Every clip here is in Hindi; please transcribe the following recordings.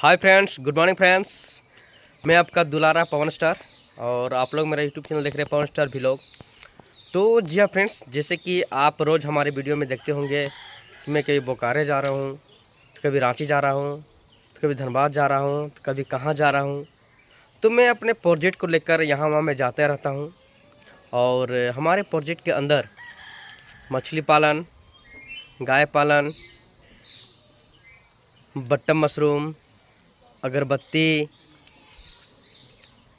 Hi friends, good morning friends. मैं आपका दुलारा पवन स्टार और आप लोग मेरा यूट्यूब चैनल देख रहे हैं पवन स्टार व्लॉग। तो जी हाँ फ्रेंड्स, जैसे कि आप रोज़ हमारे वीडियो में देखते होंगे कि मैं कभी बोकारो जा रहा हूँ, तो कभी रांची जा रहा हूँ, तो कभी धनबाद जा रहा हूँ, तो कभी कहाँ जा रहा हूँ। तो मैं अपने प्रोजेक्ट को लेकर यहाँ वहाँ मैं जाते रहता हूँ। और हमारे प्रोजेक्ट के अंदर मछली पालन, गाय पालन, बट्टम मशरूम, अगरबत्ती,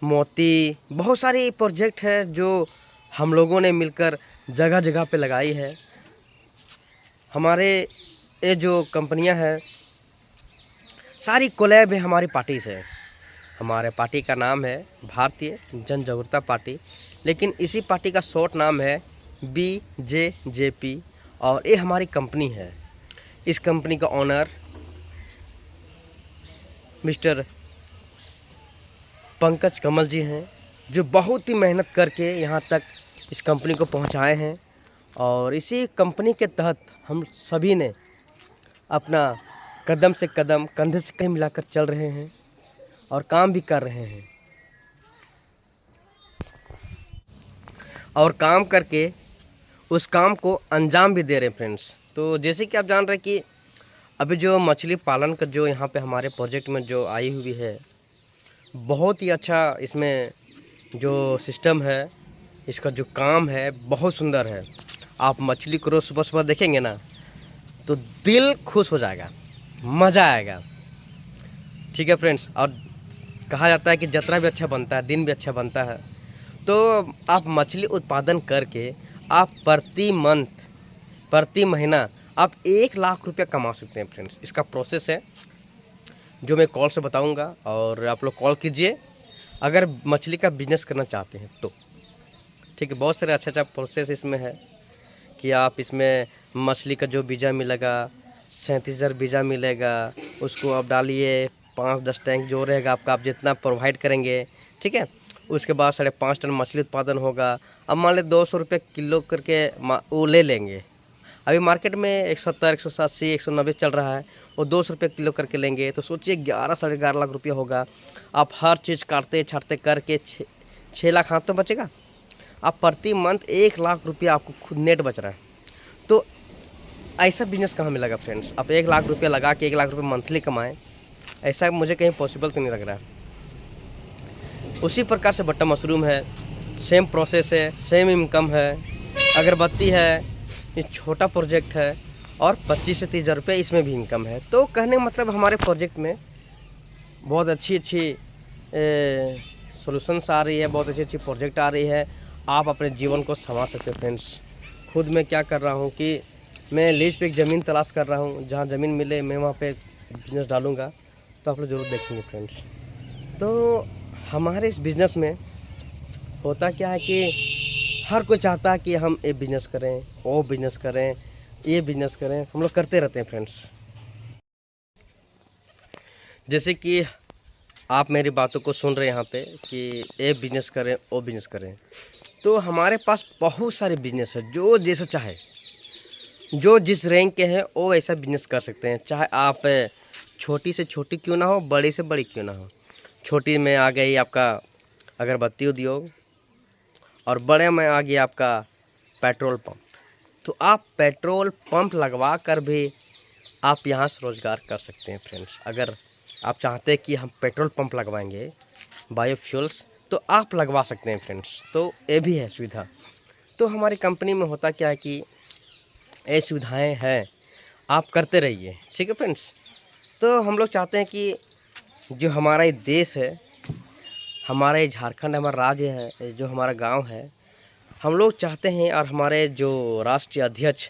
मोती, बहुत सारी प्रोजेक्ट है जो हम लोगों ने मिलकर जगह जगह पे लगाई है। हमारे ये जो कंपनियां हैं सारी कोलैब है हमारी पार्टी से। हमारे पार्टी का नाम है भारतीय जन जागरूकता पार्टी, लेकिन इसी पार्टी का शॉर्ट नाम है BJJP। और ये हमारी कंपनी है। इस कंपनी का ओनर मिस्टर पंकज कमल जी हैं, जो बहुत ही मेहनत करके यहाँ तक इस कंपनी को पहुँचाए हैं। और इसी कंपनी के तहत हम सभी ने अपना कदम से कदम, कंधे से कंधे मिलाकर चल रहे हैं और काम भी कर रहे हैं। और काम करके उस काम को अंजाम भी दे रहे हैं फ्रेंड्स। तो जैसे कि आप जान रहे हैं कि अभी जो मछली पालन का जो यहाँ पे हमारे प्रोजेक्ट में जो आई हुई है, बहुत ही अच्छा इसमें जो सिस्टम है, इसका जो काम है बहुत सुंदर है। आप मछली को रोज़ सुबह सुबह देखेंगे ना तो दिल खुश हो जाएगा, मज़ा आएगा। ठीक है फ्रेंड्स। और कहा जाता है कि जतरा भी अच्छा बनता है, दिन भी अच्छा बनता है। तो आप मछली उत्पादन करके आप प्रति महीना आप 1 लाख रुपया कमा सकते हैं फ्रेंड्स। इसका प्रोसेस है जो मैं कॉल से बताऊंगा, और आप लोग कॉल कीजिए अगर मछली का बिजनेस करना चाहते हैं तो। ठीक है, बहुत सारे अच्छा प्रोसेस इसमें है कि आप इसमें मछली का जो बीजा मिलेगा 37,000 बीजा मिलेगा, उसको आप डालिए। 5-10 टैंक जो रहेगा आपका, आप जितना प्रोवाइड करेंगे, ठीक है। उसके बाद 5.5 टन मछली उत्पादन होगा। अब मान लें 200 रुपये किलो करके वो ले लेंगे। अभी मार्केट में 170, 180, 190 चल रहा है, वो 200 रुपये किलो करके लेंगे। तो सोचिए 11-11.5 लाख रुपया होगा। आप हर चीज़ काटते छाटते करके 6 लाख हाथ तो बचेगा। आप प्रति मंथ 1 लाख रुपया आपको खुद नेट बच रहा है। तो ऐसा बिजनेस कहाँ मिलेगा फ्रेंड्स? आप 1 लाख रुपया लगा के 1 लाख रुपये मंथली कमाएं, ऐसा मुझे कहीं पॉसिबल तो नहीं लग रहा है। उसी प्रकार से बट्टा मशरूम है, सेम प्रोसेस है, सेम इनकम है। अगरबत्ती है, ये छोटा प्रोजेक्ट है और 25 से 30 हज़ार रुपये इसमें भी इनकम है। तो कहने का मतलब हमारे प्रोजेक्ट में बहुत अच्छी सॉल्यूशंस आ रही है, बहुत अच्छी प्रोजेक्ट आ रही है। आप अपने जीवन को संवार सकते हैं फ्रेंड्स। खुद मैं क्या कर रहा हूँ कि मैं लीज पे एक ज़मीन तलाश कर रहा हूँ, जहाँ ज़मीन मिले मैं वहाँ पे बिजनेस डालूँगा। तो आप लोग ज़रूर देखेंगे फ्रेंड्स। तो हमारे इस बिज़नेस में होता क्या है कि हर कोई चाहता है कि हम ये बिज़नेस करें, वो बिज़नेस करें, ये बिज़नेस करें। हम लोग करते रहते हैं फ्रेंड्स। जैसे कि आप मेरी बातों को सुन रहे हैं यहाँ पे कि ये बिज़नेस करें, वो बिज़नेस करें। तो हमारे पास बहुत सारे बिज़नेस है, जो जैसा चाहे, जो जिस रैंक के हैं वो ऐसा बिज़नेस कर सकते हैं। चाहे आप छोटी से छोटी क्यों ना हो, बड़ी से बड़ी क्यों ना हो। छोटी में आ गई आपका अगरबत्ती उद्योग, और बड़े में आ गया आपका पेट्रोल पंप। तो आप पेट्रोल पंप लगवा कर भी आप यहाँ से रोज़गार कर सकते हैं फ्रेंड्स। अगर आप चाहते हैं कि हम पेट्रोल पंप लगवाएंगे बायोफ्यूल्स, तो आप लगवा सकते हैं फ्रेंड्स। तो ये भी है सुविधा। तो हमारी कंपनी में होता क्या है कि ये सुविधाएं हैं, आप करते रहिए। ठीक है फ्रेंड्स। तो हम लोग चाहते हैं कि जो हमारा ये देश है, हमारा ये झारखंड, हमारा राज्य है, जो हमारा गांव है, हम लोग चाहते हैं, और हमारे जो राष्ट्रीय अध्यक्ष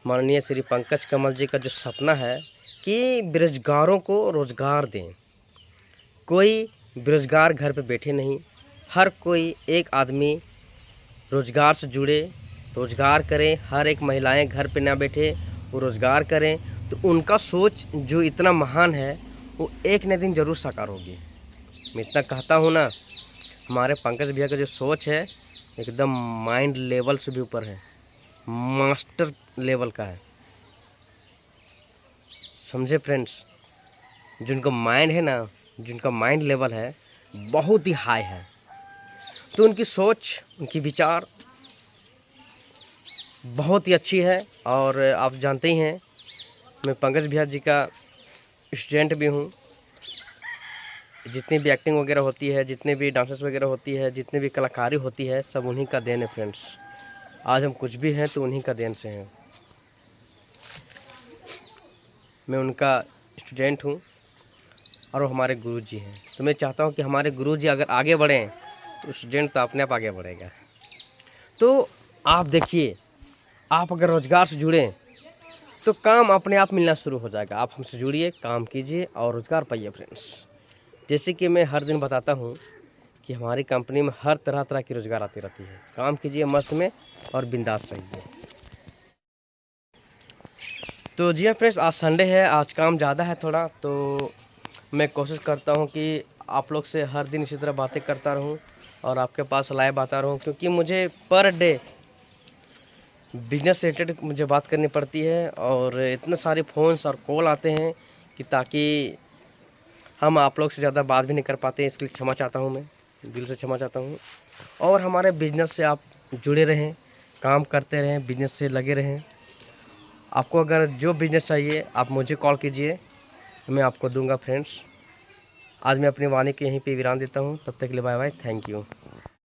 माननीय श्री पंकज कमल जी का जो सपना है कि बेरोजगारों को रोज़गार दें। कोई बेरोजगार घर पे बैठे नहीं, हर कोई एक आदमी रोज़गार से जुड़े, रोज़गार करें। हर एक महिलाएं घर पे ना बैठे, वो रोज़गार करें। तो उनका सोच जो इतना महान है, वो एक न दिन ज़रूर साकार होगी। मैं इतना कहता हूँ ना, हमारे पंकज भैया का जो सोच है एकदम माइंड लेवल से भी ऊपर है, मास्टर लेवल का है। समझे फ्रेंड्स। जिनका माइंड है ना, जिनका माइंड लेवल है बहुत ही हाई है, तो उनकी सोच, उनकी विचार बहुत ही अच्छी है। और आप जानते ही हैं मैं पंकज भैया जी का स्टूडेंट भी हूँ। जितनी भी एक्टिंग वगैरह होती है, जितने भी डांसेस वगैरह होती है, जितनी भी कलाकारी होती है, सब उन्हीं का देन है फ्रेंड्स। आज हम कुछ भी हैं तो उन्हीं का देन से हैं। मैं उनका स्टूडेंट हूँ और वो हमारे गुरुजी हैं। तो मैं चाहता हूँ कि हमारे गुरुजी अगर आगे बढ़ें तो स्टूडेंट तो अपने आप आगे बढ़ेगा। तो आप देखिए, आप अगर रोज़गार से जुड़ें तो काम अपने आप मिलना शुरू हो जाएगा। आप हमसे जुड़िए, काम कीजिए और रोज़गार पाइए फ्रेंड्स। जैसे कि मैं हर दिन बताता हूँ कि हमारी कंपनी में हर तरह तरह की रोज़गार आती रहती है। काम कीजिए मस्त में और बिंदास रहिए। तो जी हाँ फ्रेंड्स, आज संडे है, आज काम ज़्यादा है थोड़ा, तो मैं कोशिश करता हूँ कि आप लोग से हर दिन इसी तरह बातें करता रहूँ और आपके पास लाइव आता रहूँ, क्योंकि मुझे पर डे बिजनेस से रिलेटेड मुझे बात करनी पड़ती है और इतने सारे फ़ोन्स और कॉल आते हैं कि ताकि हम आप लोग से ज़्यादा बात भी नहीं कर पाते हैं। इसके लिए क्षमा चाहता हूँ, मैं दिल से क्षमा चाहता हूँ। और हमारे बिजनेस से आप जुड़े रहें, काम करते रहें, बिजनेस से लगे रहें। आपको अगर जो बिजनेस चाहिए आप मुझे कॉल कीजिए, मैं आपको दूंगा फ्रेंड्स। आज मैं अपनी वाणी को यहीं पे विराम देता हूँ। तब तक के लिए बाय बाय, थैंक यू।